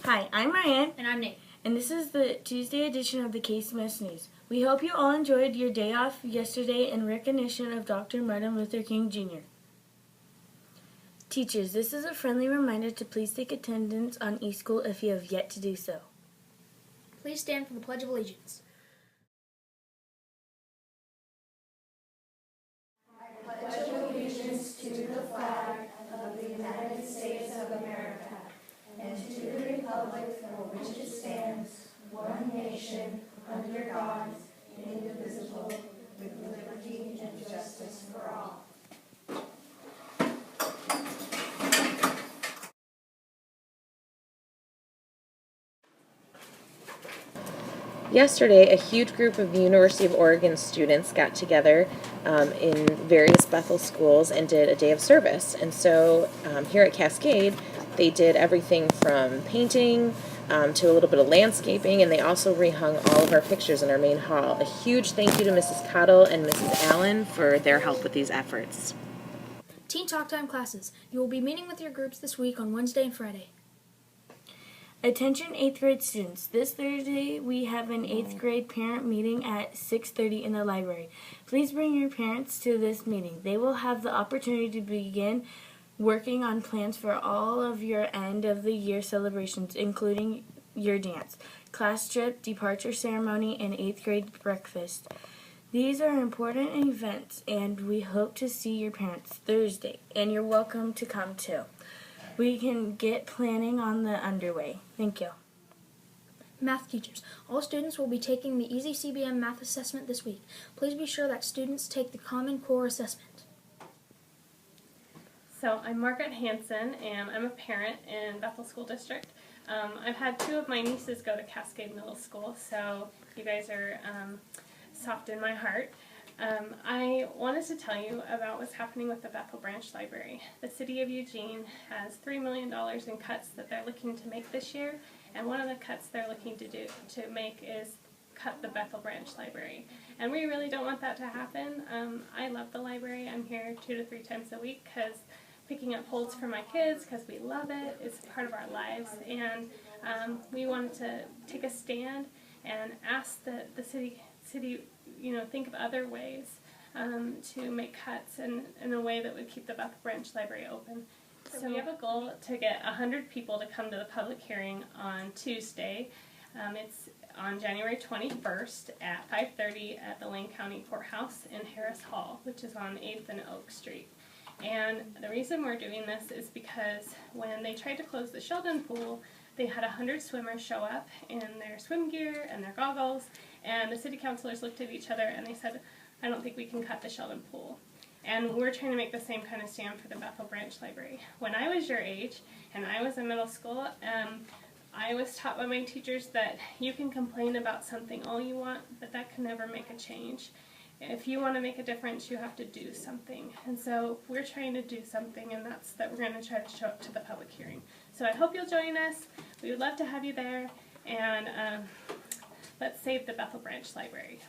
Hi, I'm Ryan. And I'm Nate. And this is the Tuesday edition of the Kcms News. We hope you all enjoyed your day off yesterday in recognition of Dr. Martin Luther King Jr. Teachers, this is a friendly reminder to please take attendance on eSchool if you have yet to do so. Please stand for the Pledge of Allegiance. I pledge allegiance to the flag of the United States of America and to the republic for which it stands, one nation, under God, indivisible, with liberty and justice for all. Yesterday, a huge group of the University of Oregon students got together in various Bethel schools and did a day of service. And so here at Cascade, they did everything from painting to a little bit of landscaping, and they also rehung all of our pictures in our main hall. A huge thank you to Mrs. Cottle and Mrs. Allen for their help with these efforts. Teen Talk Time classes. You will be meeting with your groups this week on Wednesday and Friday. Attention 8th grade students. This Thursday we have an 8th grade parent meeting at 6:30 in the library. Please bring your parents to this meeting. They will have the opportunity to begin working on plans for all of your end of the year celebrations, including your dance, class trip, departure ceremony, and 8th grade breakfast. These are important events, and we hope to see your parents Thursday, and you're welcome to come too. We can get planning on the underway. Thank you. Math teachers. All students will be taking the Easy CBM math assessment this week. Please be sure that students take the Common Core assessment. So I'm Margaret Hansen, and I'm a parent in Bethel School District. I've had two of my nieces go to Cascade Middle School, so you guys are soft in my heart. I wanted to tell you about what's happening with the Bethel Branch Library. The City of Eugene has $3 million in cuts that they're looking to make this year, and one of the cuts they're looking to make is cut the Bethel Branch Library. And we really don't want that to happen. I love the library. I'm here 2 to 3 times a week because picking up holds for my kids because we love it. It's part of our lives, and we wanted to take a stand and ask the city think of other ways to make cuts in a way that would keep the Bethel Branch Library open. So we have a goal to get 100 people to come to the public hearing on Tuesday. It's on January 21st at 5:30 at the Lane County Courthouse in Harris Hall, which is on 8th and Oak Street. And the reason we're doing this is because when they tried to close the Sheldon pool, they had 100 swimmers show up in their swim gear and their goggles, and the city councilors looked at each other and they said, I don't think we can cut the Sheldon pool. And we're trying to make the same kind of stand for the Bethel Branch Library. When I was your age and I was in middle school, I was taught by my teachers that you can complain about something all you want, but that can never make a change. If you want to make a difference, you have to do something. And so we're trying to do something, and that's that we're going to try to show up to the public hearing. So I hope you'll join us. We would love to have you there, and let's save the Bethel Branch Library.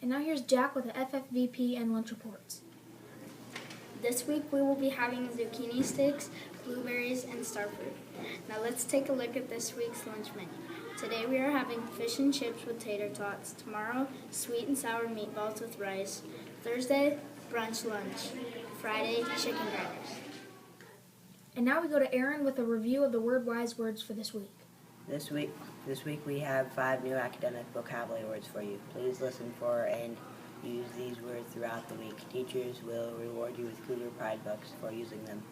And now here's Jack with the FFVP and lunch reports. This week we will be having zucchini sticks, blueberries, and star fruit. Now let's take a look at this week's lunch menu. Today we are having fish and chips with tater tots. Tomorrow, sweet and sour meatballs with rice. Thursday, brunch lunch. Friday, chicken grinders. And now we go to Aaron with a review of the word-wise words for this week. This week we have 5 new academic vocabulary words for you. Please listen for and use these words throughout the week. Teachers will reward you with Cougar Pride bucks for using them.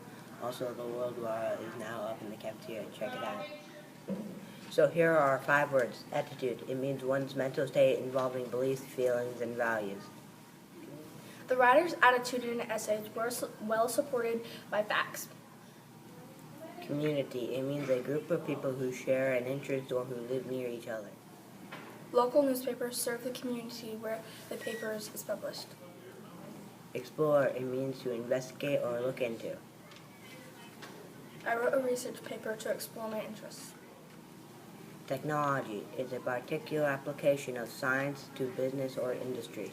Also, the World War is now up in the cafeteria. Check it out. So here are our 5 words. Attitude. It means one's mental state involving beliefs, feelings, and values. The writer's attitude in an essay is well supported by facts. Community. It means a group of people who share an interest or who live near each other. Local newspapers serve the community where the paper is published. Explore. It means to investigate or look into. I wrote a research paper to explore my interests. Technology is a particular application of science to business or industry.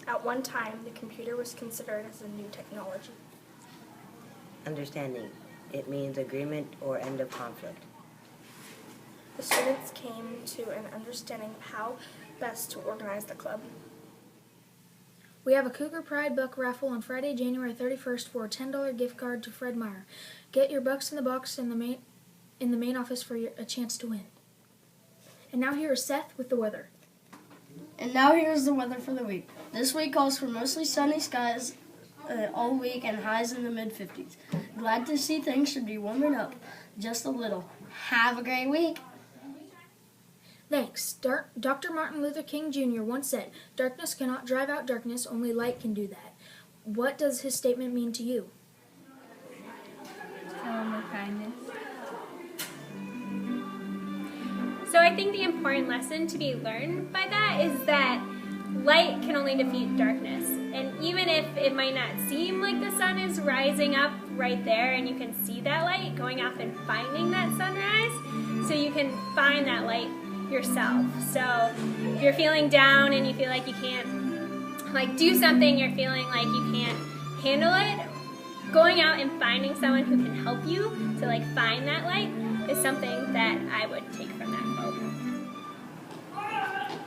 At one time, the computer was considered as a new technology. Understanding. It means agreement or end of conflict. The students came to an understanding of how best to organize the club. We have a Cougar Pride Buck raffle on Friday, January 31st for a $10 gift card to Fred Meyer. Get your bucks in the box in the main office for a chance to win. And now here is Seth with the weather. And now here's the weather for the week. This week calls for mostly sunny skies all week and highs in the mid-50s. Glad to see things should be warming up just a little. Have a great week. Thanks. Dr. Martin Luther King Jr. once said, "Darkness cannot drive out darkness, only light can do that." What does his statement mean to you? More kindness. So I think the important lesson to be learned by that is that light can only defeat darkness. And even if it might not seem like the sun is rising up right there and you can see that light, going off and finding that sunrise, so you can find that light yourself. So if you're feeling down and you feel like you can't do something, you're feeling like you can't handle it, going out and finding someone who can help you to find that light is something that I would take from that quote.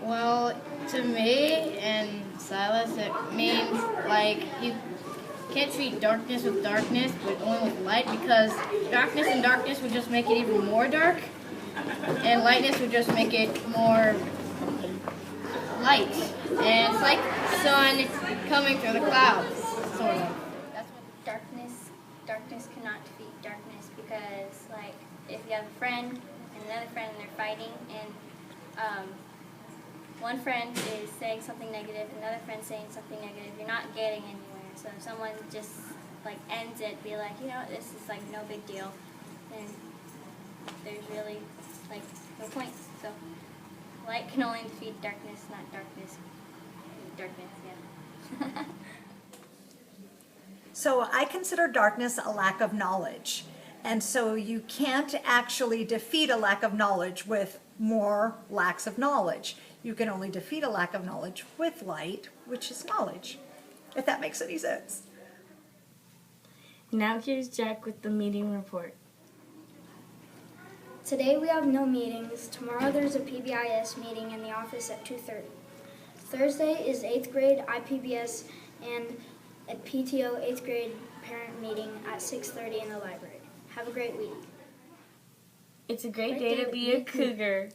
Well, to me and Silas, it means you can't treat darkness with darkness, but only with light, because darkness and darkness would just make it even more dark, and lightness would just make it more light. And it's like the sun coming through the clouds, sort of. That's what darkness cannot defeat darkness, because if you have a friend and another friend and they're fighting, and one friend is saying something negative, another friend saying something negative, you're not getting anywhere. So if someone just ends it, be like, this is no big deal, then there's really no point. So light can only defeat darkness, not darkness. Darkness, yeah. So I consider darkness a lack of knowledge. And so you can't actually defeat a lack of knowledge with more lacks of knowledge. You can only defeat a lack of knowledge with light, which is knowledge, if that makes any sense. Now here's Jack with the meeting report. Today we have no meetings. Tomorrow there's a PBIS meeting in the office at 2:30. Thursday is 8th grade IPBS and a PTO 8th grade parent meeting at 6:30 in the library. Have a great week. It's a great day to be a cougar.